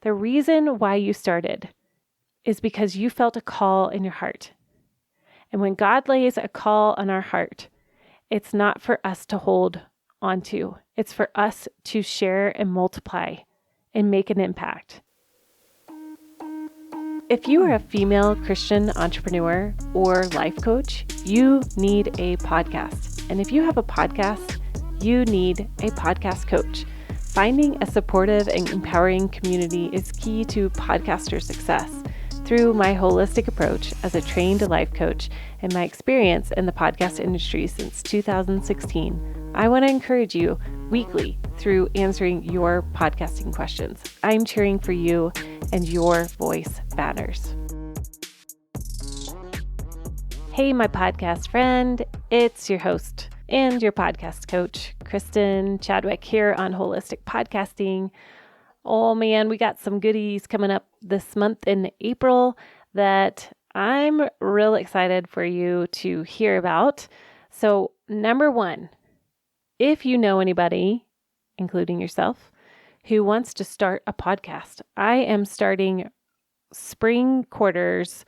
The reason why you started is because you felt a call in your heart. And when God lays a call on our heart, it's not for us to hold onto. It's for us to share and multiply and make an impact. If you are a female Christian entrepreneur or life coach, you need a podcast. And if you have a podcast, you need a podcast coach. Finding a supportive and empowering community is key to podcaster success. Through my holistic approach as a trained life coach and my experience in the podcast industry since 2016, I want to encourage you weekly through answering your podcasting questions. I'm cheering for you and your voice matters. Hey, my podcast friend, it's your host and your podcast coach, Kristin Chadwick, here on Holistic Podcasting. Oh man, we got some goodies coming up this month in April that I'm real excited for you to hear about. So, number one, if you know anybody, including yourself, who wants to start a podcast, I am starting spring quarters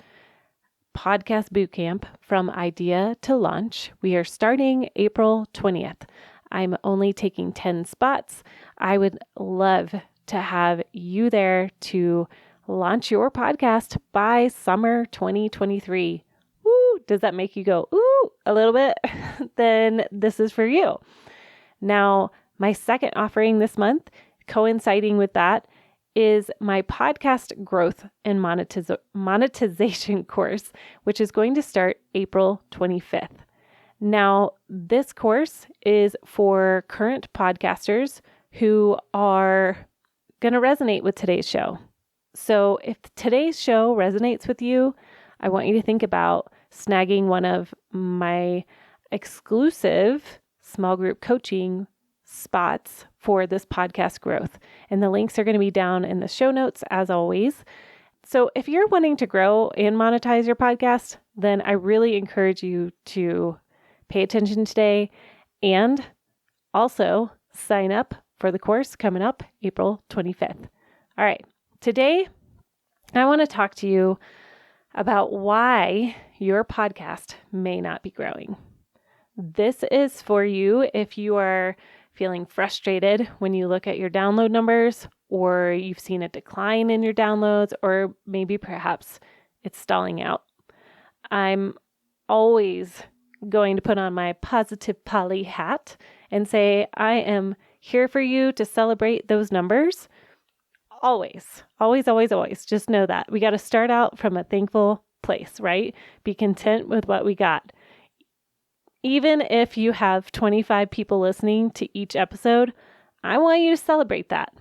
Podcast Bootcamp from idea to launch. We are starting April 20th. I'm only taking 10 spots. I would love to have you there to launch your podcast by summer 2023. Woo! Does that make you go, ooh, a little bit? Then this is for you. Now, my second offering this month, coinciding with that, is my podcast growth and monetization course, which is going to start April 25th. Now, this course is for current podcasters who are going to resonate with today's show. So if today's show resonates with you, I want you to think about snagging one of my exclusive small group coaching spots for this podcast growth. And the links are going to be down in the show notes as always. So if you're wanting to grow and monetize your podcast, then I really encourage you to pay attention today and also sign up for the course coming up April 25th. All right. Today, I want to talk to you about why your podcast may not be growing. This is for you if you are feeling frustrated when you look at your download numbers, or you've seen a decline in your downloads, or maybe perhaps it's stalling out. I'm always going to put on my positive Polly hat and say, I am here for you to celebrate those numbers. Always, always, always, always. Just know that. We got to start out from a thankful place, right? Be content with what we got. Even if you have 25 people listening to each episode, I want you to celebrate that.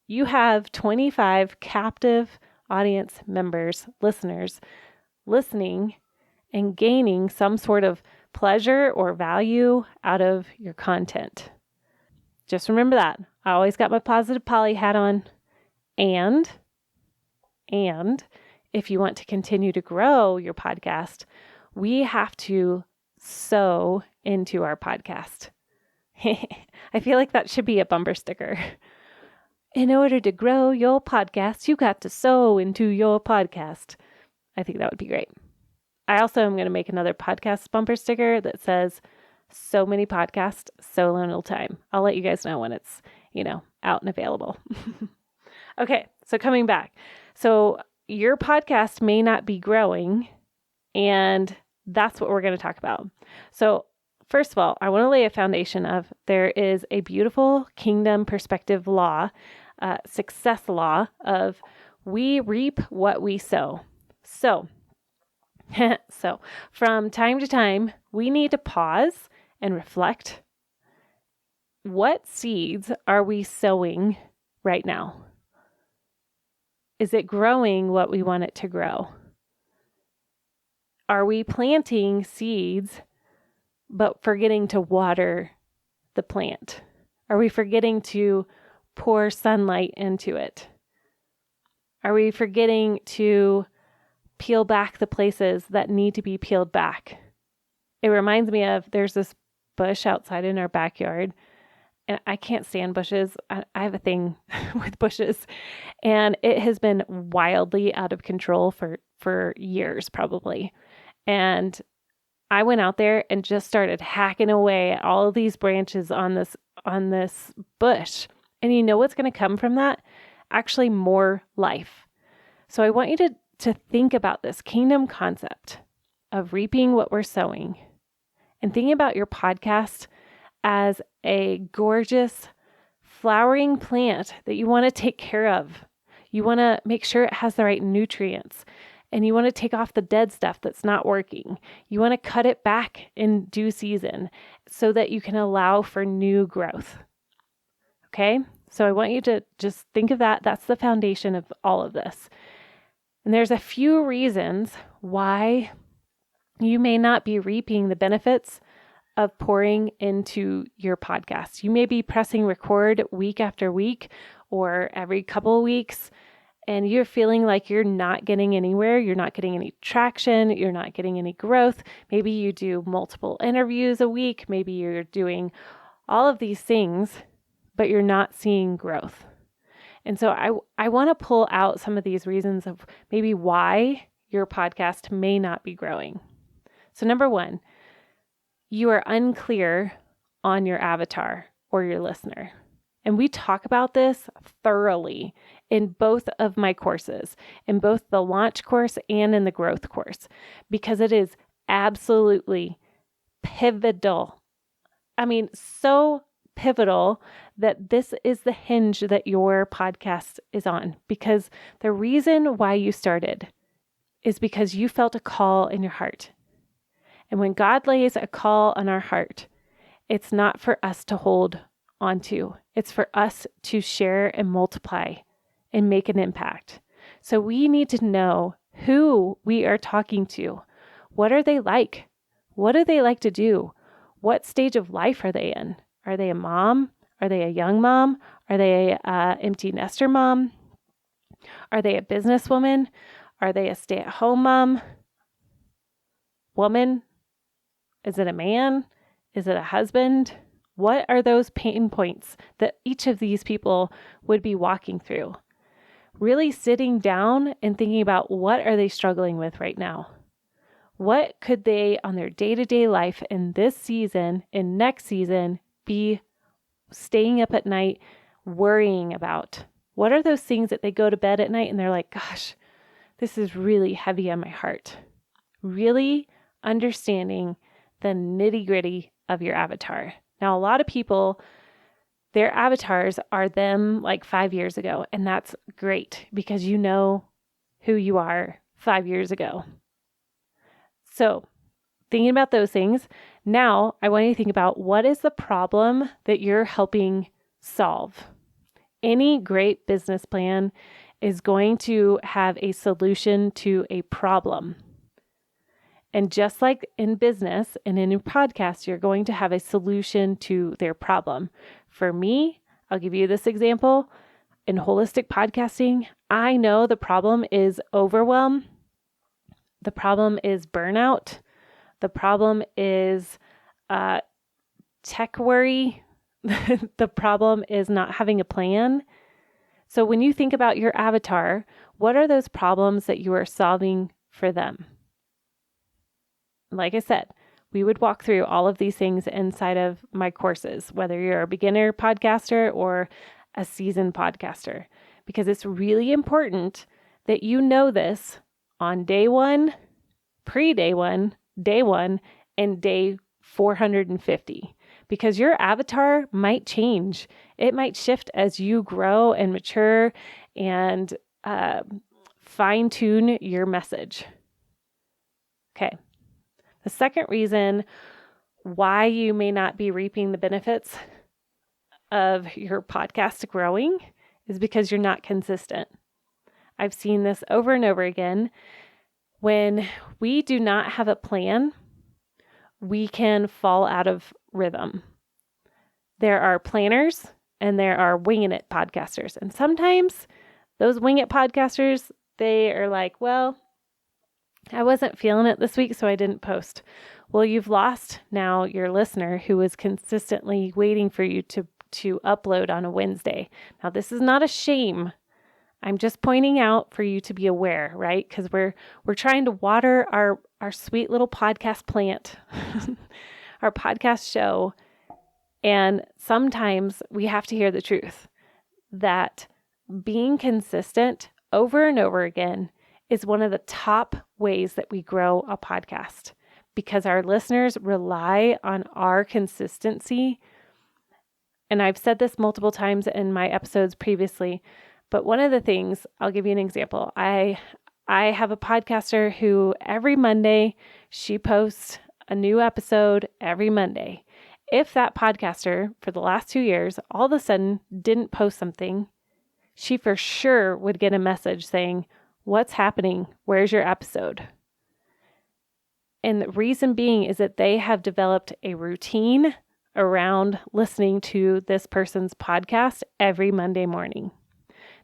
You have 25 captive audience members, listeners, listening and gaining some sort of pleasure or value out of your content. Just remember that. I always got my positive Polly hat on. And if you want to continue to grow your podcast, we have to sow into our podcast. I feel like that should be a bumper sticker. In order to grow your podcast, you got to sow into your podcast. I think that would be great. I also am going to make another podcast bumper sticker that says, so many podcasts, so little time. I'll let you guys know when it's, out and available. Okay, so coming back. So your podcast may not be growing, and that's what we're going to talk about. So first of all, I want to lay a foundation of there is a beautiful kingdom perspective law, success law of we reap what we sow. So from time to time, we need to pause and reflect. What seeds are we sowing right now? Is it growing what we want it to grow? Are we planting seeds, but forgetting to water the plant? Are we forgetting to pour sunlight into it? Are we forgetting to peel back the places that need to be peeled back? It reminds me of, there's this bush outside in our backyard, and I can't stand bushes. I have a thing with bushes, and it has been wildly out of control for years probably. And I went out there and just started hacking away at all of these branches on this bush. And you know what's going to come from that? Actually, more life. So I want you to think about this kingdom concept of reaping what we're sowing, and thinking about your podcast as a gorgeous flowering plant that you want to take care of. You want to make sure it has the right nutrients, and you want to take off the dead stuff that's not working. You want to cut it back in due season so that you can allow for new growth. Okay? So I want you to just think of that. That's the foundation of all of this. And there's a few reasons why you may not be reaping the benefits of pouring into your podcast. You may be pressing record week after week or every couple of weeks, and you're feeling like you're not getting anywhere. You're not getting any traction. You're not getting any growth. Maybe you do multiple interviews a week. Maybe you're doing all of these things, but you're not seeing growth. And so I want to pull out some of these reasons of maybe why your podcast may not be growing. So number one, you are unclear on your avatar or your listener. And we talk about this thoroughly in both of my courses, in both the launch course and in the growth course, because it is absolutely pivotal. I mean, so pivotal that this is the hinge that your podcast is on, because the reason why you started is because you felt a call in your heart. And when God lays a call on our heart, it's not for us to hold onto. It's for us to share and multiply and make an impact. So we need to know who we are talking to. What are they like? What do they like to do? What stage of life are they in? Are they a mom? Are they a young mom? Are they an empty nester mom? Are they a businesswoman? Are they a stay-at-home mom? Woman? Is it a man? Is it a husband? What are those pain points that each of these people would be walking through? Really sitting down and thinking about what are they struggling with right now? What could they on their day-to-day life in this season, in next season, be staying up at night worrying about? What are those things that they go to bed at night and they're like, gosh, this is really heavy on my heart? Really understanding the nitty-gritty of your avatar. Now, a lot of people, their avatars are them like 5 years ago, and that's great because you know who you are 5 years ago. So thinking about those things, now I want you to think about what is the problem that you're helping solve. Any great business plan is going to have a solution to a problem. And just like in business and in your podcast, you're going to have a solution to their problem. For me, I'll give you this example. In holistic podcasting, I know the problem is overwhelm. The problem is burnout. The problem is tech worry. The problem is not having a plan. So when you think about your avatar, what are those problems that you are solving for them? Like I said, we would walk through all of these things inside of my courses, whether you're a beginner podcaster or a seasoned podcaster, because it's really important that you know this on day one, pre-day one, day one, and day 450, because your avatar might change. It might shift as you grow and mature and fine-tune your message. Okay. The second reason why you may not be reaping the benefits of your podcast growing is because you're not consistent. I've seen this over and over again. When we do not have a plan, we can fall out of rhythm. There are planners and there are winging it podcasters. And sometimes those wing it podcasters, they are like, well, I wasn't feeling it this week, so I didn't post. Well, you've lost now your listener who is consistently waiting for you to to upload on a Wednesday. Now, this is not a shame. I'm just pointing out for you to be aware, right? Because we're trying to water our sweet little podcast plant, our podcast show. And sometimes we have to hear the truth that being consistent over and over again is one of the top ways that we grow a podcast, because our listeners rely on our consistency. And I've said this multiple times in my episodes previously, but one of the things, I'll give you an example. I have a podcaster who every Monday, she posts a new episode every Monday. If that podcaster for the last 2 years all of a sudden didn't post something, she for sure would get a message saying, "What's happening? Where's your episode?" And the reason being is that they have developed a routine around listening to this person's podcast every Monday morning.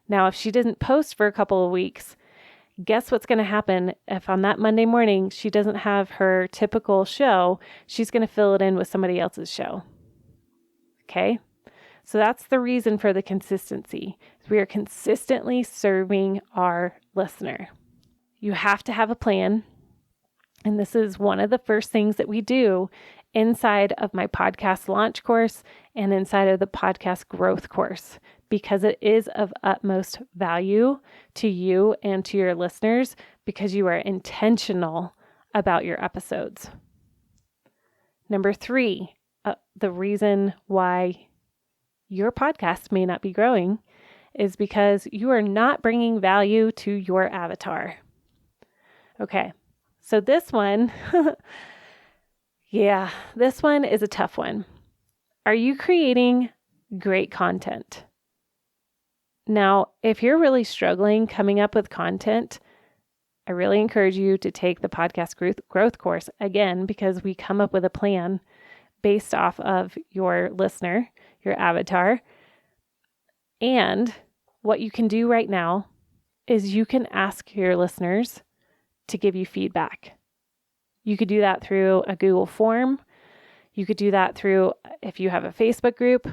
Now, if she didn't post for a couple of weeks, guess what's going to happen if on that Monday morning she doesn't have her typical show? She's going to fill it in with somebody else's show. Okay? So that's the reason for the consistency. We are consistently serving our listener. You have to have a plan. And this is one of the first things that we do inside of my podcast launch course and inside of the podcast growth course, because it is of utmost value to you and to your listeners because you are intentional about your episodes. Number 3, the reason why your podcast may not be growing is because you are not bringing value to your avatar. Okay, so this one, this one is a tough one. Are you creating great content? Now, if you're really struggling coming up with content, I really encourage you to take the podcast growth course again, because we come up with a plan based off of your listener, your avatar. And what you can do right now is you can ask your listeners to give you feedback. You could do that through a Google form. You could do that through, if you have a Facebook group,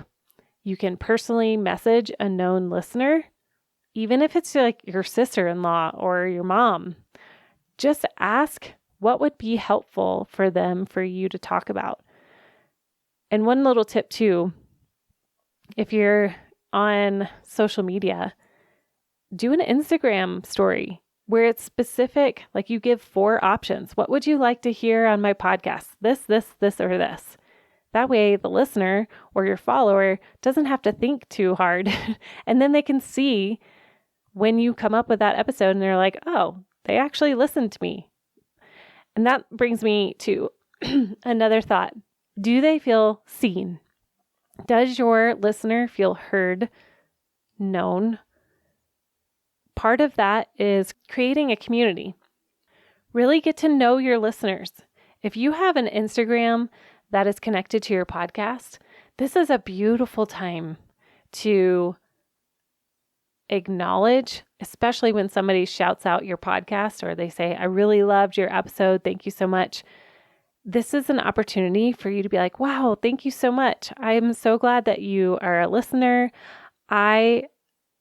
you can personally message a known listener, even if it's like your sister-in-law or your mom. Just ask what would be helpful for them for you to talk about. And one little tip too, if you're on social media, do an Instagram story where it's specific, like you give 4 options. What would you like to hear on my podcast? This, or this. That way the listener or your follower doesn't have to think too hard. And then they can see when you come up with that episode and they're like, oh, they actually listened to me. And that brings me to another thought. Do they feel seen? Does your listener feel heard, known? Part of that is creating a community. Really get to know your listeners. If you have an Instagram that is connected to your podcast, this is a beautiful time to acknowledge, especially when somebody shouts out your podcast or they say, I really loved your episode. Thank you so much. This is an opportunity for you to be like, wow, thank you so much. I'm so glad that you are a listener. I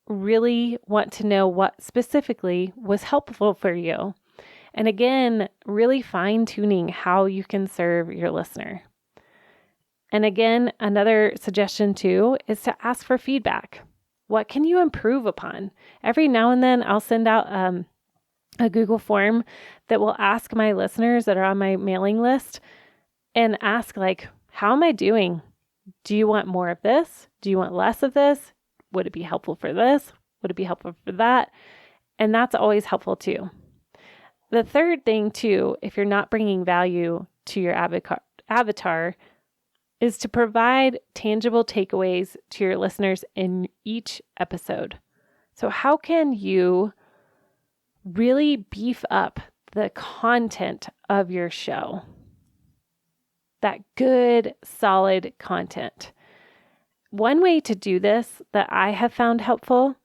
really want to know what specifically was helpful for you. And again, really fine-tuning how you can serve your listener. And again, another suggestion too is to ask for feedback. What can you improve upon? Every now and then I'll send out a Google form that will ask my listeners that are on my mailing list and ask like, how am I doing? Do you want more of this? Do you want less of this? Would it be helpful for this? Would it be helpful for that? And that's always helpful too. The third thing too, if you're not bringing value to your avatar, is to provide tangible takeaways to your listeners in each episode. So how can you really beef up the content of your show? That good, solid content. One way to do this that I have found helpful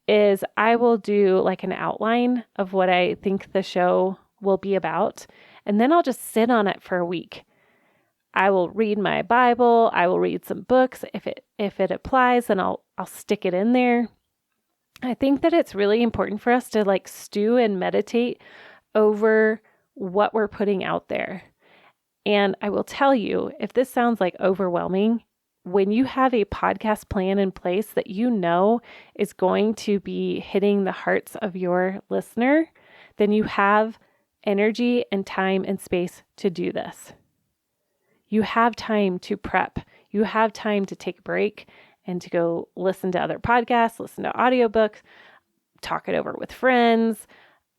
is I will do like an outline of what I think the show will be about, and then I'll just sit on it for a week. I will read my Bible. I will read some books. If it applies, then I'll stick it in there. I think that it's really important for us to like stew and meditate over what we're putting out there. And I will tell you, if this sounds like overwhelming, when you have a podcast plan in place that you know is going to be hitting the hearts of your listener, then you have energy and time and space to do this. You have time to prep. You have time to take a break and to go listen to other podcasts, listen to audiobooks, talk it over with friends,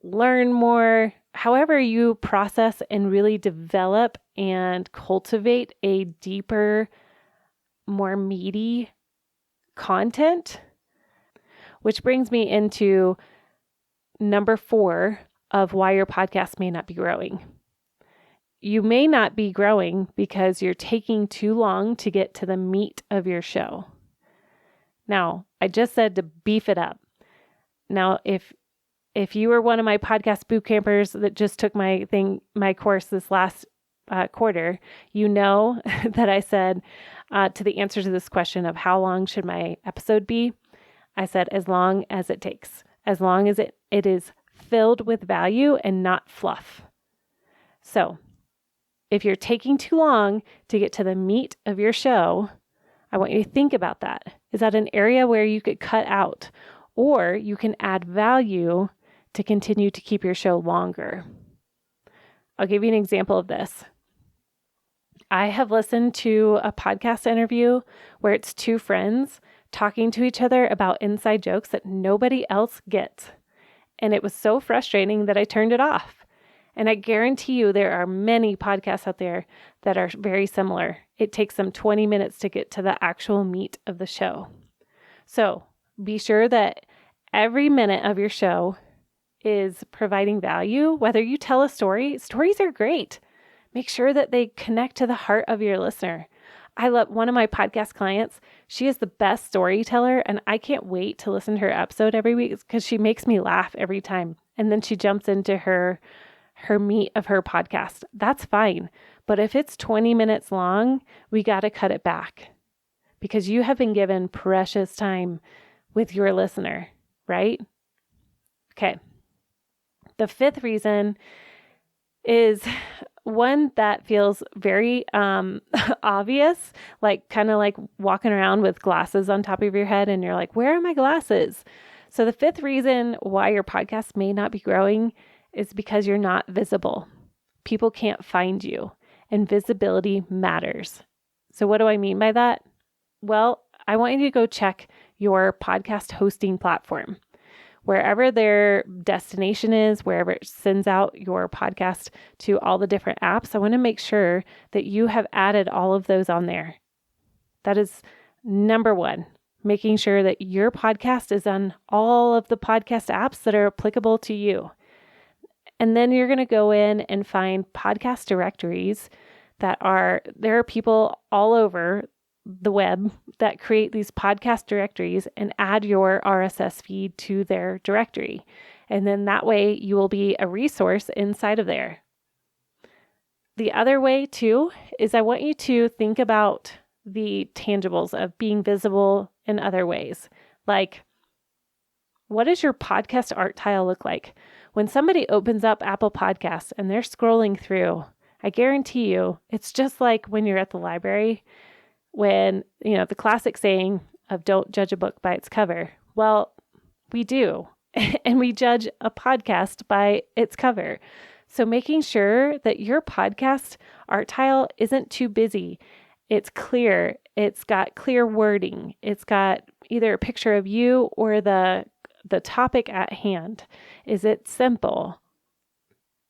learn more. However you process and really develop and cultivate a deeper, more meaty content, which brings me into number 4 of why your podcast may not be growing. You may not be growing because you're taking too long to get to the meat of your show. Now, I just said to beef it up. Now, if you were one of my podcast bootcampers that just took my course this last quarter, you know that I said to the answer to this question of how long should my episode be, I said as long as it takes, as long as it is filled with value and not fluff. So if you're taking too long to get to the meat of your show, I want you to think about that. Is that an area where you could cut out, or you can add value to continue to keep your show longer? I'll give you an example of this. I have listened to a podcast interview where it's 2 friends talking to each other about inside jokes that nobody else gets. And it was so frustrating that I turned it off. And I guarantee you there are many podcasts out there that are very similar. It takes them 20 minutes to get to the actual meat of the show. So be sure that every minute of your show is providing value, whether you tell a story. Stories are great. Make sure that they connect to the heart of your listener. I love one of my podcast clients. She is the best storyteller, and I can't wait to listen to her episode every week because she makes me laugh every time. And then she jumps into her meat of her podcast. That's fine. But if it's 20 minutes long, we got to cut it back because you have been given precious time with your listener, right? Okay. The 5th reason is one that feels very obvious, like kind of like walking around with glasses on top of your head and you're like, where are my glasses? So the 5th reason why your podcast may not be growing is because you're not visible. People can't find you, and visibility matters. So what do I mean by that? Well, I want you to go check your podcast hosting platform. Wherever their destination is, wherever it sends out your podcast to all the different apps, I want to make sure that you have added all of those on there. That is number 1, making sure that your podcast is on all of the podcast apps that are applicable to you. And then you're going to go in and find podcast directories there are people all over the web that create these podcast directories and add your RSS feed to their directory. And then that way you will be a resource inside of there. The other way too is I want you to think about the tangibles of being visible in other ways. Like, what does your podcast art tile look like? When somebody opens up Apple Podcasts and they're scrolling through, I guarantee you it's just like when you're at the library when, the classic saying of don't judge a book by its cover. Well, we do. And we judge a podcast by its cover. So making sure that your podcast art tile isn't too busy. It's clear. It's got clear wording. It's got either a picture of you or the topic at hand. Is it simple?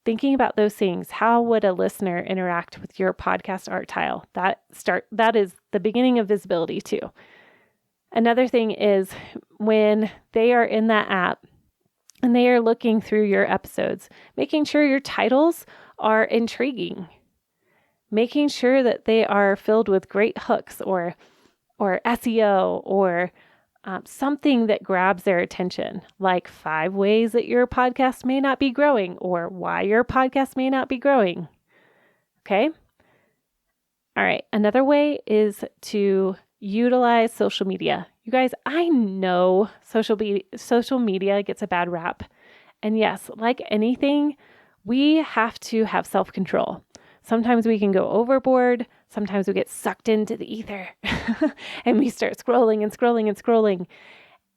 Thinking about those things, how would a listener interact with your podcast art tile? That is the beginning of visibility too. Another thing is when they are in that app and they are looking through your episodes, making sure your titles are intriguing, making sure that they are filled with great hooks or SEO or something that grabs their attention, like 5 ways that your podcast may not be growing or why your podcast may not be growing. Okay. All right. Another way is to utilize social media. You guys, I know social media gets a bad rap. And yes, like anything, we have to have self-control. Sometimes we can go overboard. Sometimes we get sucked into the ether and we start scrolling and scrolling and scrolling.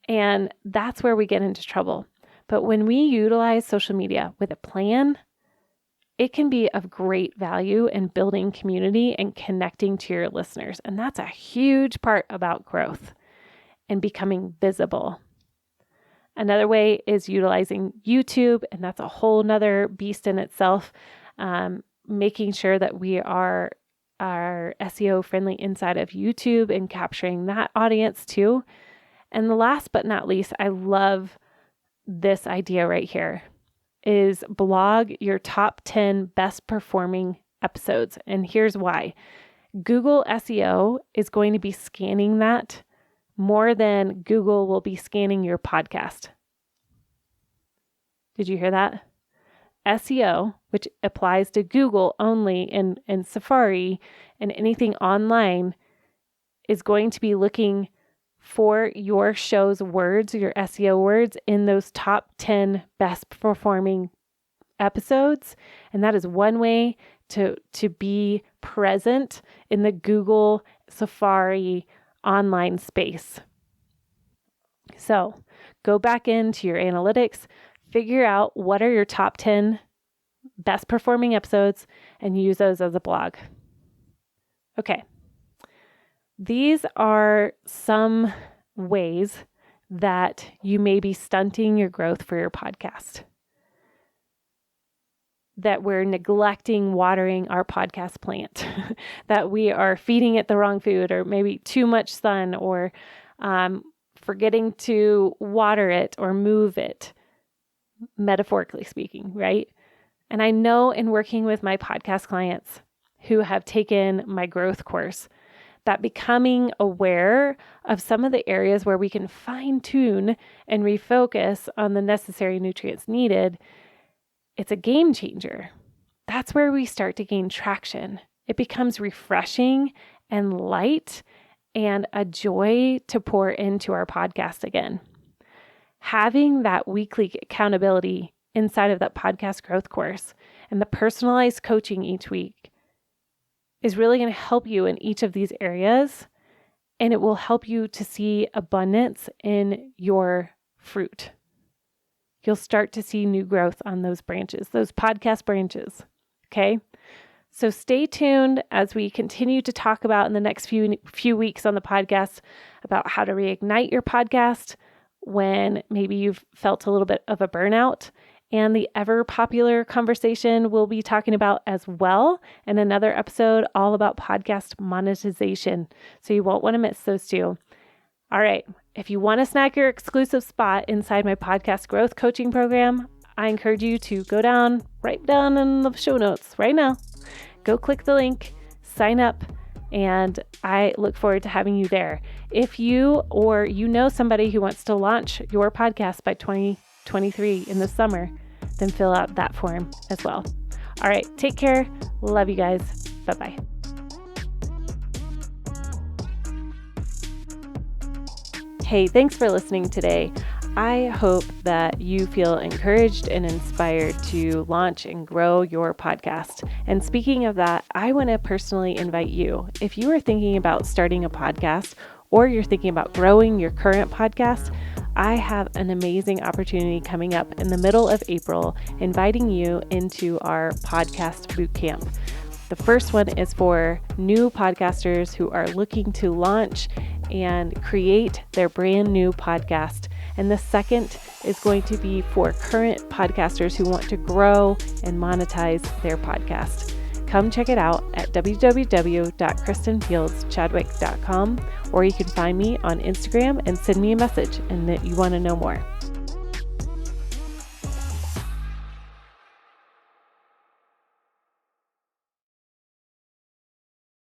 And that's where we get into trouble. But when we utilize social media with a plan, it can be of great value in building community and connecting to your listeners. And that's a huge part about growth and becoming visible. Another way is utilizing YouTube, and that's a whole nother beast in itself. Making sure that we are SEO friendly inside of YouTube and capturing that audience too. And the last but not least, I love this idea right here, is blog your top 10 best performing episodes. And here's why. Google SEO is going to be scanning that more than Google will be scanning your podcast. Did you hear that? SEO, which applies to Google only in Safari and anything online, is going to be looking for your show's words, your SEO words, in those top 10 best performing episodes. And that is one way to be present in the Google Safari online space. So go back into your analytics, figure out what are your top 10 best performing episodes, and use those as a blog. Okay. These are some ways that you may be stunting your growth for your podcast. That we're neglecting watering our podcast plant, that we are feeding it the wrong food, or maybe too much sun, or forgetting to water it or move it, metaphorically speaking, right? And I know in working with my podcast clients who have taken my growth course, that becoming aware of some of the areas where we can fine tune and refocus on the necessary nutrients needed, it's a game changer. That's where we start to gain traction. It becomes refreshing and light and a joy to pour into our podcast again. Having that weekly accountability inside of that podcast growth course and the personalized coaching each week is really going to help you in each of these areas, and it will help you to see abundance in your fruit. You'll start to see new growth on those branches, those podcast branches. Okay. So stay tuned as we continue to talk about in the next few weeks on the podcast about how to reignite your podcast when maybe you've felt a little bit of a burnout, and the ever popular conversation we'll be talking about as well in another episode all about podcast monetization. So you won't want to miss those two. All right. If you want to snag your exclusive spot inside my podcast growth coaching program, I encourage you to go right down in the show notes right now. Go click the link, sign up, and I look forward to having you there. If you or you know somebody who wants to launch your podcast by 2023 in the summer, then fill out that form as well. All right. Take care. Love you guys. Bye-bye. Hey, thanks for listening today. I hope that you feel encouraged and inspired to launch and grow your podcast. And speaking of that, I want to personally invite you, if you are thinking about starting a podcast or you're thinking about growing your current podcast, I have an amazing opportunity coming up in the middle of April, inviting you into our Podcast Bootcamp. The first one is for new podcasters who are looking to launch and create their brand new podcast. And the second is going to be for current podcasters who want to grow and monetize their podcast. Come check it out at www.kristinfieldschadwick.com, or you can find me on Instagram and send me a message and that you want to know more.